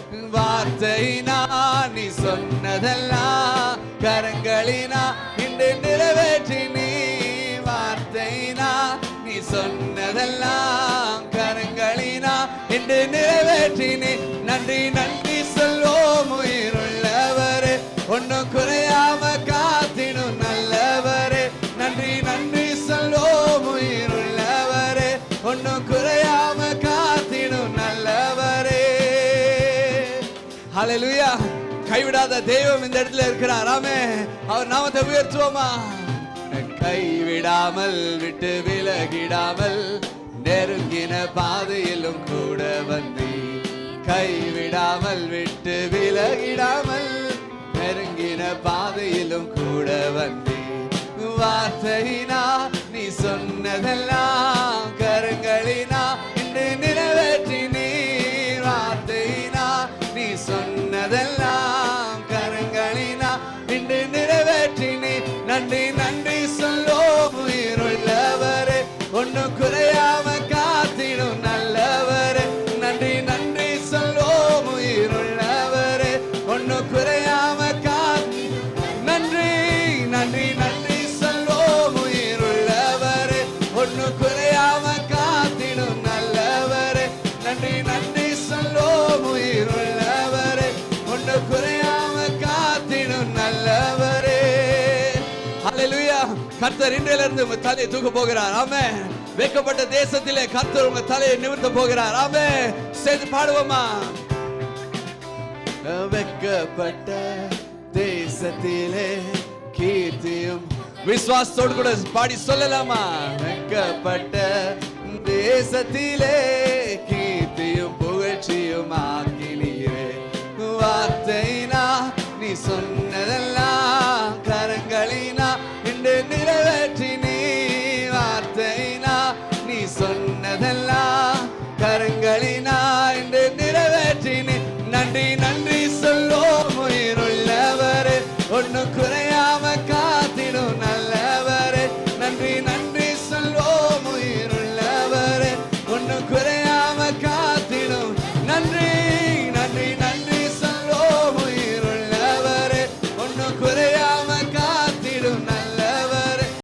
வார்த்தையினா நீ சொன்னதெல்லாம் கரங்களினா இன்று நிறைவேற்றி நீ. வார்த்தையினா நீ சொன்னதெல்லாம் கரங்களினா இன்று நிறைவேற்றி நீ. நன்றி நன்றி சொல்வோம் உயிருள்ளவரே, ஒன்னும் குறையாம காத்திடும் நல்லவரே. நன்றி நன்றி சொல்வோம் உயிருள்ளவரே, ஒன்னும் குறையாம காத்திடும் நல்லவரே. ஹல்லேலூயா. கைவிடாத தெய்வம் இந்த இடத்துல இருக்கிறார். ஆமென். அவர் நாமத்தை உயர்த்துவோமா? கைவிடாமல் விட்டு விலகிடாமல் நெருங்கின பாதையிலும் கூட வந்தி. கைவிடாமல் விட்டு விலகிடாமல் நெருங்கின பாதையிலும் கூட வந்தி. வார்த்தையினா நீ சொன்னதெல்லாம் கரங்களினா இன்று நிறைவேற்றி நீ. வார்த்தையினா நீ சொன்னதெல்லாம் கரங்களினா இன்று நிறைவேற்றி நீ. நன்றி நன்றி சொல்வோம் உயிருள்ளவரே, ஒன்னும் குறையாம காத்திடும் நல்லவரே. நன்றி நன்றி சொல்வோம் உயிருள்ளவரே, ஒன்னும் குறையாம காத்தி. நன்றி நன்றி நன்றி சொல்வோம் உயிருள்ளவரே, ஒன்னும் குறையாம காத்திடும் நல்லவரே. நன்றி நன்றி சொல்வோம் உயிருள்ளவரே, ஒன்னும் குறையாம காத்திடும் நல்லவரே. ஹல்லேலூயா. கர்த்தர் இன்றிலிருந்து உங்க தலையை தூக்க போகிறார். ஆமென். வெட்கப்பட்ட தேசத்திலே கர்த்தர் உங்க தலையை நிமிர்த்த போகிறார். ஆமென். சேர்ந்து பாடுவோமா? வெட்கப்பட்ட தேசத்திலே கீர்த்தியும். விசுவாசத்தோடு கூட பாடி சொல்லலாமா? வெட்கப்பட்ட தேசத்திலே கீர்த்தியும் புகழ்ச்சியும் ஆக்கினீரே. வார்த்தையினா நீ சொன்னதெல்லாம் கரங்களினா இன்று நிறைவேற்றி நீ. வார்த்தையினா நீ சொன்னதெல்லாம் கரங்களினா இன்று நிறைவேற்றி நீ. நன்றி நன்றி சொல்வோம் உயிருள்ளவரே, ஒன்னும்